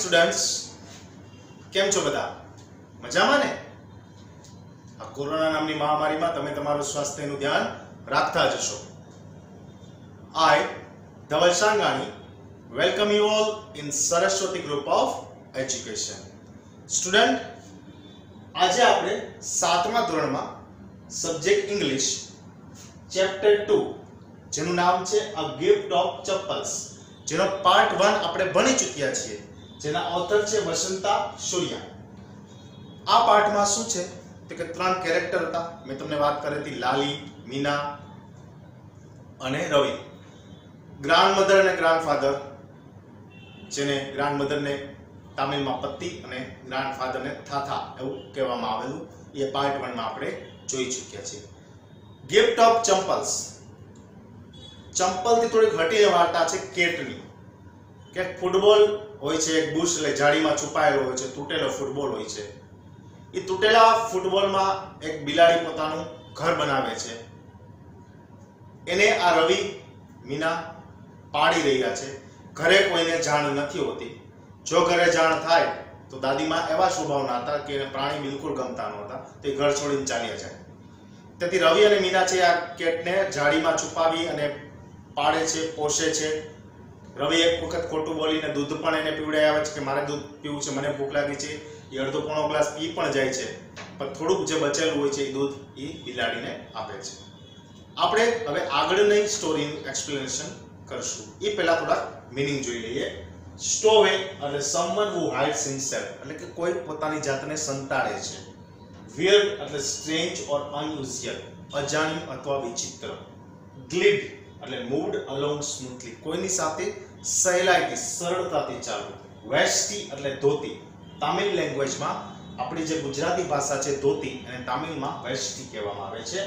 Students, કેમ છો બધા? મજામાં ને? આ કોરોના નામની મહામારીમાં તમે તમારું સ્વાસ્થ્યનું ધ્યાન રાખતા જશો. I, Dhaval Shangani, welcome you all in Saraswati Group of Education. Student, આજે આપણે 7મા ધોરણમાં સબ્જેક્ટ ઇંગ્લિશ ચેપ્ટર 2 જેનું નામ છે A Gift of Chappals, જેનો પાર્ટ 1 આપણે ભણી ચૂક્યા છીએ, જેના ઓથર છે વસંતા સૂર્યા. આ પાર્ટમાં શું છે તો કે 3 કેરેક્ટર હતા. મેં તમને વાત કરી હતી લાલી, મીના અને રવિ. ગ્રાન્ડમધર અને ગ્રાન્ડફાધર, જેને ગ્રાન્ડમધરને તામિલમાં પતિ અને ગ્રાન્ડફાધરને થાથા એવું કહેવામાં આવેલું, એ પાર્ટ 1 માં આપણે જોઈ ચૂક્યા છીએ. ગિફ્ટ ઓફ ચંપલ્સ, ચંપલથી થોડીક હટીને વાર્તા છે કેટની. કે ફૂટબોલ હોય છે, એક બુશ એટલે જાળીમાં છુપાયેલો હોય છે, તૂટેલો ફૂટબોલ હોય છે. એ તૂટેલા ફૂટબોલમાં એક બિલાડી પોતાનું ઘર બનાવે છે. એને આ રવિ, મીના પાડી રહ્યા છે. ઘરે કોઈને જાણ નથી હોતી. જો ઘરે જાણ થાય તો દાદીમાં એવા સ્વભાવના હતા કે એને પ્રાણી બિલકુલ ગમતા નહોતા, તો એ ઘર છોડીને ચાલ્યા જાય. તેથી રવિ અને મીના છે આ કેટને જાળીમાં છુપાવી અને પાડે છે, પોષે છે. રવિ એક વખત ખોટું બોલીને દૂધ પણ એને પીવડાવી આવે છે કે મારે દૂધ પીવું છે, મને ભૂખ લાગી છે. એ અડધો પોણો ગ્લાસ પી પણ જાય છે, પણ થોડુંક જે બચેલું હોય છે એ દૂધ એ બિલાડીને આપે છે. આપણે હવે આગળની સ્ટોરીનું એક્સપ્લેનેશન કરશું. એ પહેલા થોડા મીનિંગ જોઈ લઈએ. સ્ટોવે એટલે સમવન હુ હાઇડ્સ હિમસેલ્ફ, એટલે કે કોઈ પોતાની જાતને સંતાડે છે. વિયર્ડ એટલે સ્ટ્રેન્જ ઓર અનયુઝ્યુઅલ, અજાણ્યું અથવા વિચિત્ર. ગ્લિડ એટલે મૂવ્ડ અલોંગ સ્મૂથલી, કોઈની સાથે સહેલાઈથી સરળતાથી ચાલવું. વેસ્ટી એટલે ધોતી. તામિલ લેંગ્વેજમાં આપણી જે ગુજરાતી ભાષા છે ધોતી, અને તામિલમાં વેસ્ટી કહેવામાં આવે છે.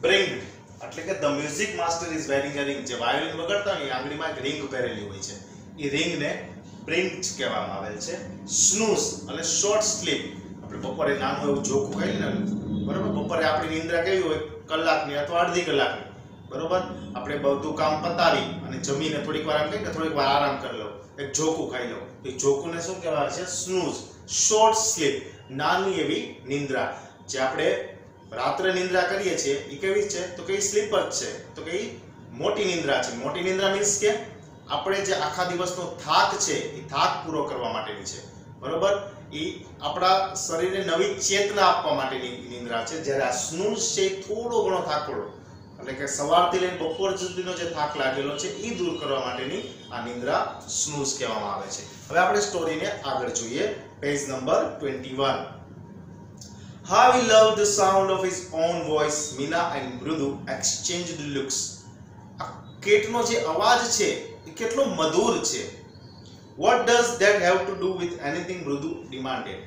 બ્રિંગ્ડ એટલે કે the music master is wearing a ring, જે વાયોલિન વગાડતા હોય એ આંગળીમાં એક રિંગ પહેરેલી હોય છે, એ રિંગને બ્રિંગ્ડ કહેવામાં આવે છે. સ્નૂઝ એટલે શોર્ટ સ્લીપ, આપણે બપોરે નાનું એવું ઝોકું ખાઈએ ને, બરોબર, બપોરે આપણી નિંદ્રા કેવી હોય, કલાકની અથવા અડધી કલાકની, બરોબર. આપણે બધું કામ પતાવી અને જમીને થોડીક વાર એમ કહીએ કે થોડીક વાર આરામ કરી લો, એક ઝોકું ખાઈ લો, એ ઝોકુને શું કહેવાય છે? સ્નૂઝ. શોર્ટ સ્લીપ, નાની એવી નિંદ્રા. જે આપણે રાત્રે નિંદ્રા કરીએ છીએ એ કેવી છે તો કે સ્લીપ જ છે, તો કે મોટી નિંદ્રા છે. મોટી નિંદ્રા મીન્સ કે આપણે જે આખા દિવસનો થાક છે એ થાક પૂરો કરવા માટેની છે, બરોબર. એ આપણા શરીરને નવી ચેતના આપવા માટેની નિંદ્રા છે. જ્યારે આ સ્નૂઝ છે એ થોડો ઘણો થાકોડો, એટલે કે સવારથી લઈને બપોર સુધીનો જે થાક લાગેલો છે એ દૂર કરવા માટેની આ નિંદ્રા સ્નૂઝ કહેવામાં આવે છે. હવે આપણે સ્ટોરીને આગળ જોઈએ. Page number 21. How he loved the sound of his own voice. Meena and Mrudu exchanged looks. આ કેટનો જે અવાજ છે એ કેટલો મધુર છે. What does that have to do with anything? Mrudu demanded.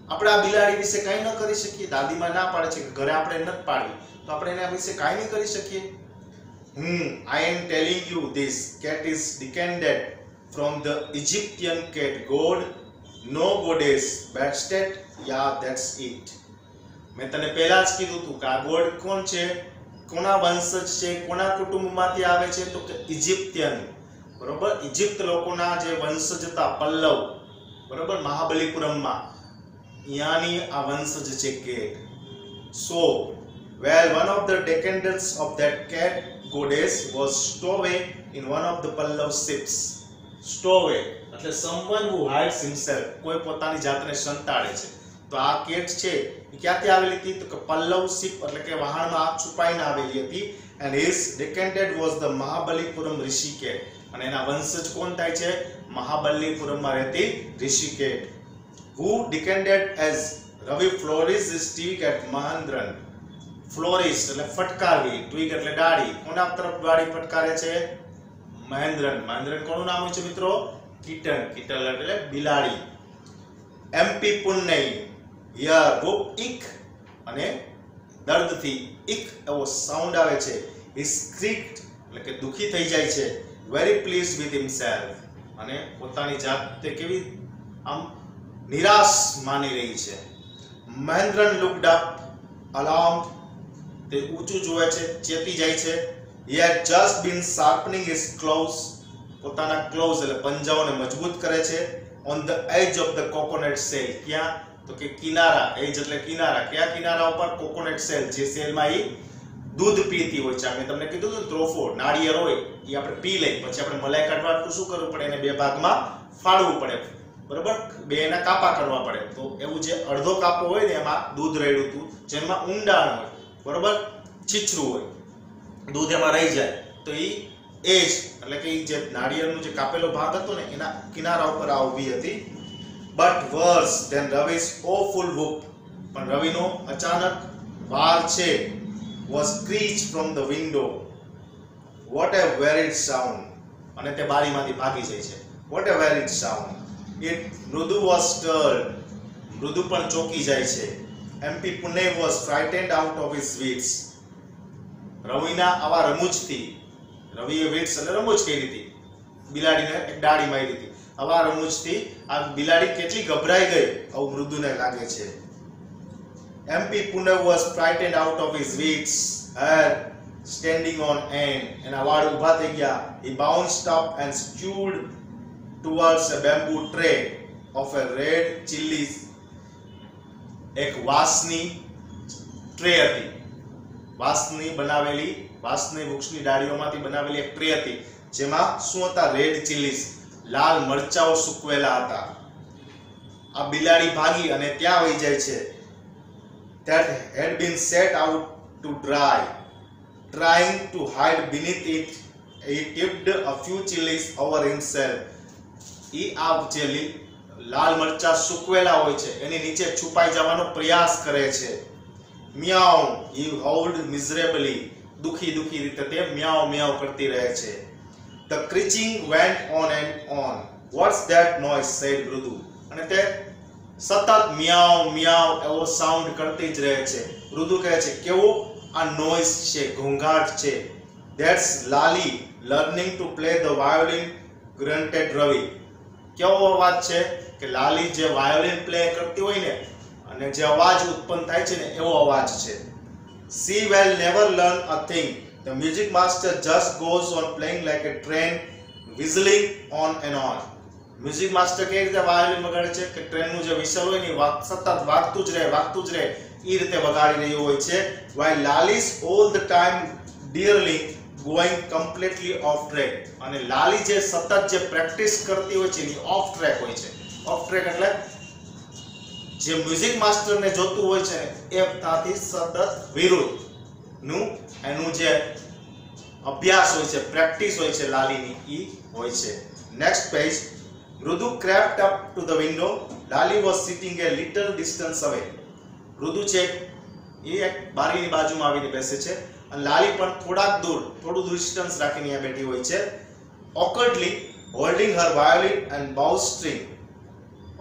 આપણે આ બિલાડી વિશે કંઈ ન કરી શકીએ? દાદીમાં ના પાડે છે કે ઘરે આપણે નથી પાડવી, તો આપણે એના વિશે કાંઈ નહીં કરી શકીએ. I am telling you this cat is descended from the Egyptian cat god, no goddess. Bastet, yeah, that's it. મેં તને પહેલા જ કીધું હતું કે આ ગોડ કોણ છે, કોના વંશજ છે, કોના કુટુંબમાંથી આવે છે, તો કે ઇજિપ્તિયન, બરોબર. ઇજિપ્ત લોકોના જે વંશજ હતા પલ્લવ, બરોબર, મહાબલીપુરમમાં, ત્યાંની આ વંશજ છે cat. So, well, one of the descendants of that cat goddess was stowaway in one of the Pallav ships. Stowaway એટલે someone who hides himself, કોઈ પોતાની જાતને સંતાડે છે. તો આ કેટ છે એ ક્યાંથી આવેલી હતી તો કે પલ્લવ શિપ એટલે કે વહાણમાં છુપાઈને આવેલી હતી. and his descendant was the Mahabalipuram ઋષિ કેટ, અને એના વંશજ કોણ થાય છે? મહાબલીપુરમમાં રહેતી ઋષિ કેટ. who descended as Ravi flourished his twig at Mahendran. Flourish એટલે ફટકારવી, ટ્વિગ એટલે ડાળી. કોના તરફ ડાળી ફટકારે છે? મહેન્દ્રન. મહેન્દ્રન કોનું નામ હોય છે મિત્રો? કીટન. કીટલ એટલે બિલાડી. એમપી પુન્નઈ, હિયર બુક ઇક, અને દર્દથી ઇક એવો સાઉન્ડ આવે છે. he shrieked એટલે કે દુખી થઈ જાય છે. very pleased with himself, અને પોતાની જાતને કેવી આમ નિરાશ માની રહી છે. મહેન્દ્રન looked up alarmed, તે ઊંચું જોવે છે, ચેતી જાય છે. he had just been sharpening his claws, પોતાના ક્લોઝ એટલે પંજાઓને મજબૂત કરે છે. On the edge of the coconut shell. ક્યાં? તો કે કિનારા. એજ એટલે કિનારા. કયા કિનારા ઉપર? Coconut cell. જે સેલમાં એ દૂધ પીતી હોય છે. મેં તમને કીધું હતું ત્રોફો, નાળિયેર હોય એ આપણે પી લઈ, પછી આપણે મલાઈ કાઢવા તો શું કરવું પડે? એને બે ભાગમાં ફાડવું પડે, બરોબર? બે એના કાપા કરવા પડે. તો એવું જે અડધો કાપો હોય ને એમાં દૂધ રેડ્યું હતું, જેમાં ઊંડાણ હોય, બરોબર, છીછરું હોય, દૂધ એમાં રહી જાય, તો એ એજ એટલે કે જે નાળિયેરનો જે કાપેલો ભાગ હતો ને એના કિનારા ઉપર આ ઊભી હતી. બટ વર્સ ધેન રવિસ ઓફુલ વૂપ, પણ રવિનો અચાનક વાર છે, was screeched from the window. What a varied sound. અને તે બારીમાંથી ભાગી જાય છે. What a varied sound. It Mridu was stirred. મૃદુ પણ ચોકી જાય છે. MP Pune was frightened out of his wits. રવિના આવા રમૂજથી, રવિએ વિટ્સ એટલે રમૂજ કરી હતી, બિલાડીને એક ડાળી મારી હતી. આવા રમૂજથી આ બિલાડી કેટલી ગભરાઈ ગઈ આવું મૃદુને લાગે છે. MP Pune was frightened out of his wits, hair standing on end. એના વાળ ઊભા થઈ ગયા. He bounced up and skewed towards a bamboo tray of a red chilies. એક વાંસની ટ્રે હતી, વાંસની બનાવેલી, વાંસની વૃક્ષની ડાળીઓમાંથી બનાવેલી એક ટ્રે હતી, જેમાં શું હતા? રેડ ચીલીસ, લાલ મરચાઓ સૂકવેલા હતા. આ બિલાડી ભાગી અને ત્યાં વહી જાય છે. That had been set out to dry. Trying to hide beneath it, he tipped a few chilies over himself. આ જે લાલ મરચા સૂકવેલા હોય છે એની નીચે છુપાઈ જવાનો પ્રયાસ કરે છે. મ્યાઉ, he howled miserably. દુખી રીતે તે મ્યાઉ મ્યાઉ કરતી રહે છે. The screeching went on and on. What's that noise? said મૃદુ. અને તે સતત મ્યાઉ મ્યાઉ એવો સાઉન્ડ કરતી જ રહે છે. મૃદુ કહે છે કેવો આ નોઇઝ છે, ઘોંઘાટ છે. That's Lali learning to play the violin, grunted Ravi. કેવો અવાજ છે? કે લાલી જે વાયોલિન પ્લે કરતી હોય ને અને જે અવાજ ઉત્પન્ન થાય છે ને એવો અવાજ છે. She will never learn a thing. The music master just goes on playing like a train, whistling on and on. Music master કેવી રીતે વાયોલિન વગાડે છે કે ટ્રેનનું જે વિસલ હોય ને સતત વાગતું જ રહે એ રીતે વગાડી રહ્યું હોય છે. While Lali's all the time dearly going completely off track. અને લાલી જે સતત જે પ્રેક્ટિસ કરતી હોય છે એ ઓફ ટ્રેક હોય છે. ઓફ ટ્રેક એટલે જે મ્યુઝિક માસ્ટરને જોતું હોય છે એ ત્યાંથી સતત વિરુદ્ધ નું એનું જે અભ્યાસ હોય છે, પ્રેક્ટિસ હોય છે લાલીની ઈ હોય છે. Next page. Mridu crept up to the window. Lali was sitting a little distance away. મૃદુ છે એ એક બારીની બાજુમાં આવીને બેસે છે અને લાલી પણ થોડું ડિસ્ટન્સ રાખીને અહીંયા બેઠી હોય છે. Awkwardly holding her violin and bowstring.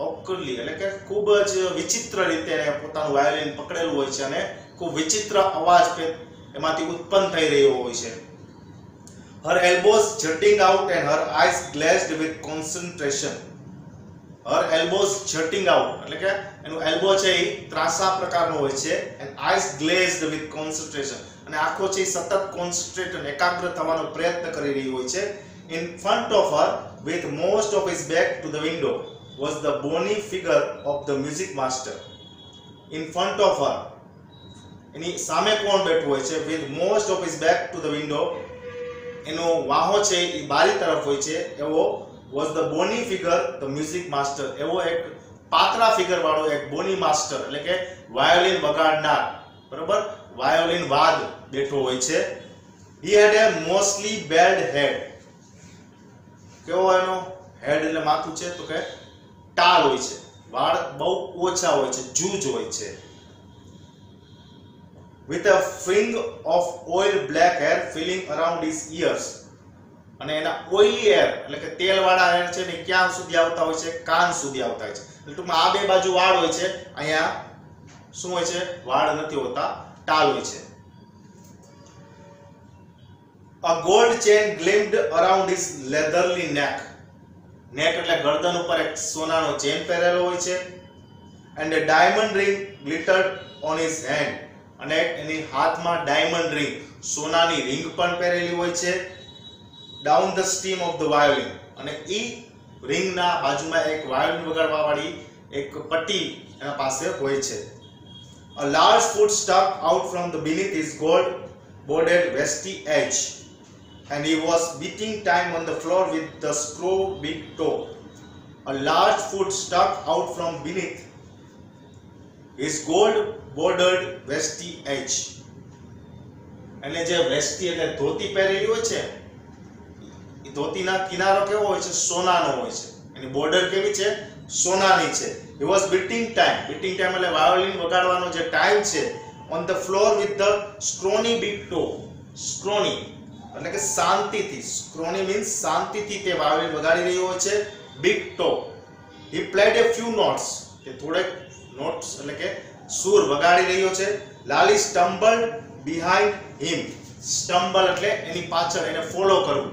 Awkwardly એટલે કે ખૂબ જ વિચિત્ર રીતે એને પોતાનું વાયોલિન પકડેલું હોય છે અને ખૂબ વિચિત્ર અવાજ એમાંથી ઉત્પન્ન થઈ રહ્યો હોય છે. Her elbows jutting out and her eyes glazed with concentration. Her elbows jutting out એટલે કે એનું એલ્બો છે એ ત્રાંસા પ્રકારનો હોય છે and eyes glazed with concentration અને આંખો છે એ સતત કોન્સન્ટ્રેટ અને એકાગ્ર થવાનો પ્રયત્ન કરી રહી હોય છે. In front of her, with most of his back to the window, was the bony figure of the music master. In front of her, એની સામે કોણ બેઠું હોય છે? With most of his back to the window, એનો વાહો છે એ બારી તરફ હોય છે એવો was the bony figure, the music master. એવો એક પાતળા ફિગર વાળો એક બોની માસ્ટર એટલે કે વાયોલિન વગાડનાર, બરોબર, વાયોલિન વાદ બેઠો હોય છે. He had a mostly bald head. કેવો એનો હેડ એટલે માથું છે તો કે ટાલ હોય છે, વાળ બહુ ઓછા હોય છે, જૂજ હોય છે. With a fring of oil black hair filling around his ears. અને એના ઓઇલી હેર એટલે કે તેલવાળા હેર છે ને ક્યાં સુધી આવતા હોય છે? કાન સુધી આવતા હોય છે. એટલે ટૂંકમાં આ બે બાજુ વાળ હોય છે, અહીંયા શું હોય છે? વાળ નથી હોતા, ટાલ હોય છે. A gold chain gleamed around his leathery neck. નેક એટલે ગરદન ઉપર એક સોનાનો ચેન પહેરેલો હોય છે. And a diamond ring glittered on his hand. અને એની હાથમાં ડાયમંડ રિંગ, સોનાની રિંગ પણ પહેરેલી હોય છે. Down the stem of the violin. અને ઈ રિંગના બાજુમાં એક વાયોલિન વગાડવા વાળી એક પટ્ટી એના પાસે હોય છે. A large foot stuck out from the beneath his gold bordered vesty edge, and he was beating time on the floor with the screw big toe. A large foot stuck out from beneath his gold bordered vesty edge. એટલે જે વેસ્ટી એટલે ધોતી પહેરેલી હોય છે, એ ધોતીના કિનારો કેવો હોય છે? સોનાનો હોય છે. એની બોર્ડર કેવી છે? સોનાની છે. He was beating time. Beating time એટલે વાયોલિન વગાડવાનો જે ટાઈમ છે. On the floor with the scrawny big toe. Scrawny એટલે કે શાંતિથી. Scrawny means શાંતિથી તે વાયોલિન વગાડી રહ્યો હોય છે. Big toe. He played a few notes. તે થોડેક નોટ્સ એટલે કે સૂર વગાડી રહ્યો છે. Lali stumbled behind him. Stumble એટલે એની પાછળ, એને ફોલો કરવું,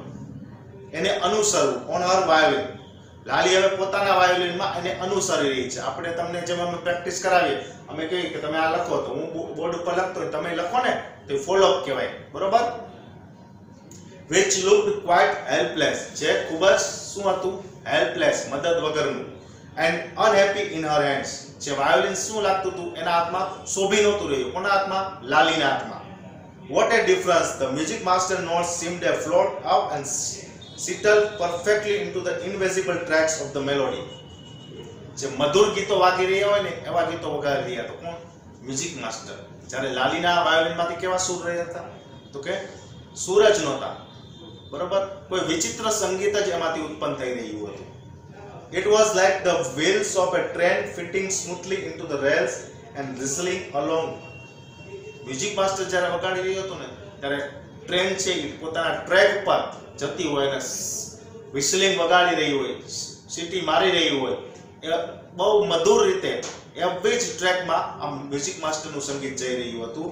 એને અનુસરવું. On her violin. લાલી હવે પોતાના વાયોલિનમાં એને અનુસરી રહી છે. આપણે તમને જેમ અમે પ્રેક્ટિસ કરાવીએ, અમે કહીએ કે તમે આ લખો, તો હું બોર્ડ ઉપર લખતો હોય, તમે લખો ને, તો ફોલો અપ કહેવાય. બરોબર? Which looked quite helpless. જે ખૂબ જ શું હતું? હેલ્પલેસ, મદદ વગરનું. And unhappy in her hands. જે વાયોલિન શું લાગતું હતું? એના હાથમાં શોભી નહોતું રહ્યું. કોના હાથમાં? લાલીના હાથમાં. What a difference. The music master notes seemed to float up and settle perfectly into the invisible tracks of the melody. જે મધુર ગીતો વાગી રહ્યા હોય ને, એવા ગીતો વગાડી રહ્યા. તો કોણ? Music master. જ્યારે લાલીના વાયોલિનમાંથી કેવા સૂર રહ્યા હતા? તો કે સૂર જ નહોતા. બરોબર? કોઈ વિચિત્ર સંગીત જ એમાંથી ઉત્પન્ન થઈ રહ્યું હતું. It was like the wheels of a train fitting smoothly into the rails and whistling along. Music master જ્યારે વગાડી રહ્યો હતો ને, ત્યારે ટ્રેન છે એ પોતાના ટ્રેક ઉપર જતી હોય ને વિસલિંગ વગાડી રહી હોય, સીટી મારી રહી હોય, એ બહુ મધુર રીતે એવી જ ટ્રેકમાં આ મ્યુઝિક માસ્ટરનું સંગીત જઈ રહ્યું હતું.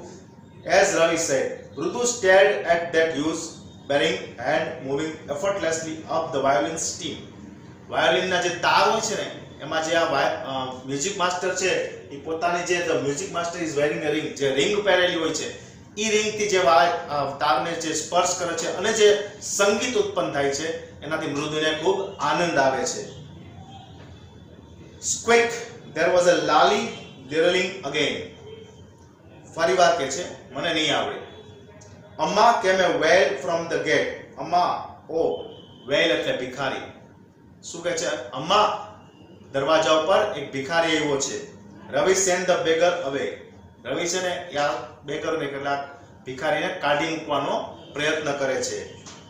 As Ravi said, Rutu stared at that huge bearing and moving effortlessly up the violin stem. વાયોલિનના જે તાર હોય છે ને, એમાં જે આ મ્યુઝિક માસ્ટર છે એ પોતાની જે the music master is wearing a ring, જે રિંગ પહેરેલી હોય છે, એ રિંગથી જે તારને જે સ્પર્શ કરે છે અને જે સંગીત ઉત્પન્ન થાય છે, એનાથી મૃદુને ખૂબ આનંદ આવે છે. Squeak, there was a lally dirling again. ફરીવાર કહે છે, મને નહીં આવડે. Amma came a wail from the gate. Amma, oh, wail એટલે ભિખારી. શું કહે છે? અમ્મા, દરવાજા ઉપર એક ભિખારી આવ્યો છે. રવિ sent the beggar away. રવિ છે ને યા બેગરને કેટલાક ભિખારીને કાઢી મૂકવાનો પ્રયત્ન કરે છે.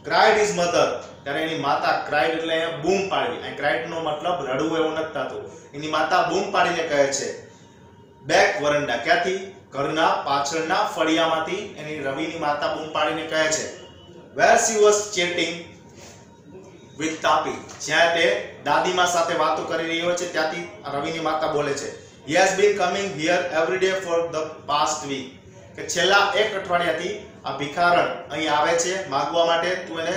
Cried his mother. ત્યારે એની માતા, ક્રાઇડ એટલે બૂમ પાડવી. અહીં ક્રાઇડ નો મતલબ રડવું એવું નથી થતું. એની માતા બૂમ પાડીને કહે છે. બેક વરંડા. ક્યાંથી? ઘરના પાછળના ફળિયામાંથી એની રવિની માતા બૂમ પાડીને કહે છે. Where she was chatting with Tapi. જ્યાં તે દાદીમા સાથે વાતો કરી રહ્યો છે, ત્યાંથી રવિની માતા બોલે છે. He has been coming here every day for the past week. કે છેલ્લા એક અઠવાડિયાથી આ ભિખારણ અહીં આવે છે માંગવા માટે, તું એને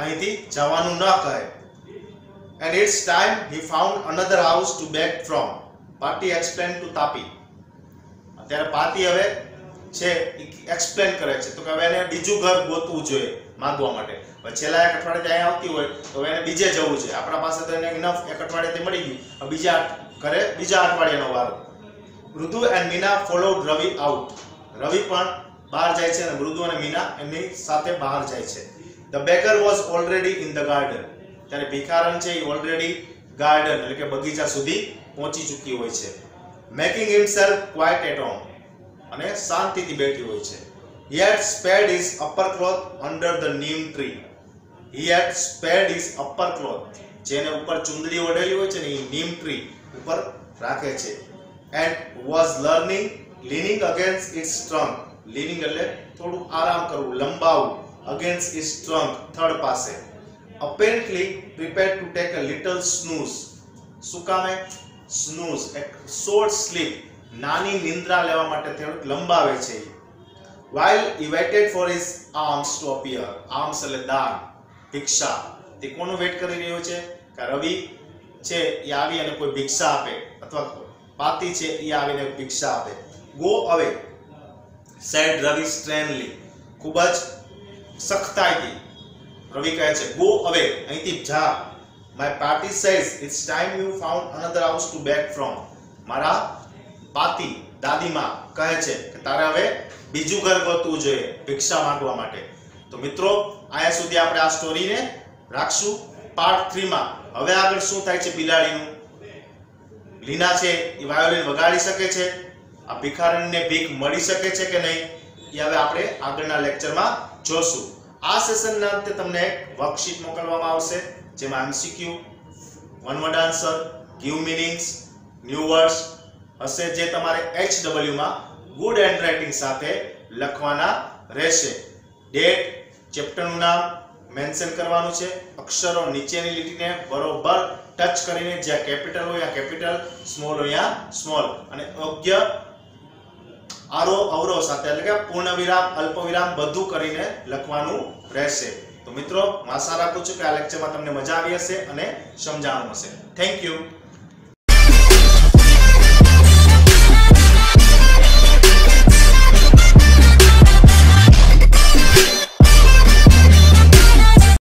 અહીંથી જવાનું ન કહે. And it's time he found another house to beg from. Pati explained to Tapi. અત્યારે પાતી હવે છે એક્સપ્લેન કરે છે, તો કે હવે એને બીજું ઘર ગોતવું જોઈએ માંગવા માટે. છેલ્લા એક અઠવાડિયે અહીંયા આવતી હોય તો એને બીજે જવું છે. આપણા પાસે તો એને ઇનફ એક અઠવાડિયાથી મળી ગયું, બીજા ઘરે બીજા અઠવાડિયાનો વારો. Mridu and Meena followed Ravi out. Ravi પણ બહાર જાય છે અને મૃદુ અને મીના એમની સાથે બહાર જાય છે. The beggar was already in the garden. ત્યારે ભિખારણ છે એ ઓલરેડી ગાર્ડન એટલે કે બગીચા સુધી પહોંચી ચૂકી હોય છે. Making himself quite at home. અને શાંતિથી બેઠી હોય છે. He had spared his upper cloth under the neem tree. He had spared his upper cloth. જેને ઉપર ચુંદડી ઓઢેલી હોય છે ને એ નીમ ટ્રી ઉપર રાખે છે. And was leaning against its trunk. Leaning એટલે થોડું આરામ કરવું, લંબાવવું. Against its trunk, થડ પાસે. Apparently prepared to take a little snooze. શું કામે? Snooze, એક short sleep. નાની નિંદ્રા લેવા માટે થોડુંક લંબાવે છે. While he waited for his arms to appear. Arms એટલે દાન, ભિક્ષા. તે કોનું વેટ કરી રહ્યો છે? કે રવિ છે એ આવી અને કોઈ ભિક્ષા આપે, અથવા પાતી છે એ આવીને ભિક્ષા આપે. Go away, said Ravi sternly. ખૂબ જ સખ્તાઈથી રવિ કહે છે, Go away, અહીંથી જા. My party says it's time you found another house to beg from. મારા પાતી દાદીમાં કહે છે કે તારે હવે બીજું ઘર ગોતવું જોઈએ ભિક્ષા માંગવા માટે. તો મિત્રો આયા સુધી આપણે આ સ્ટોરીને રાખશું. પાર્ટ 3 માં હવે આગળ શું થાય છે બિલાડીનું. લીના છે એ વાયોલિન વગાડી શકે છે, આ ભિખારણને ભીખ મળી શકે છે કે નહીં એ હવે આપણે આગળના લેક્ચરમાં જોશું. આ સેશનના અંતે તમને એક વર્કશીટ મોકલવામાં આવશે જેમાં MCQ, one word answer, give meanings, new words હશે જે તમારે HW માં ગુડ હેન્ડરાઇટિંગ સાથે લખવાના રહેશે. ડેટ, ચેપ્ટરનું નામ મેન્શન કરવાનું છે, અક્ષરો નીચેની લીટીને બરોબર ટચ કરીને જ્યાં કેપિટલ હોય ત્યાં કેપિટલ, સ્મોલ હોય ત્યાં સ્મોલ અને યોગ્ય આરોહ અવરોહ સાથે એટલે કે પૂર્ણ વિરામ, અલ્પ વિરામ બધું કરીને લખવાનું રહેશે. તો મિત્રો હું આશા રાખું છું કે આ લેક્ચરમાં તમને મજા આવી હશે અને સમજાણું હશે. Thank you.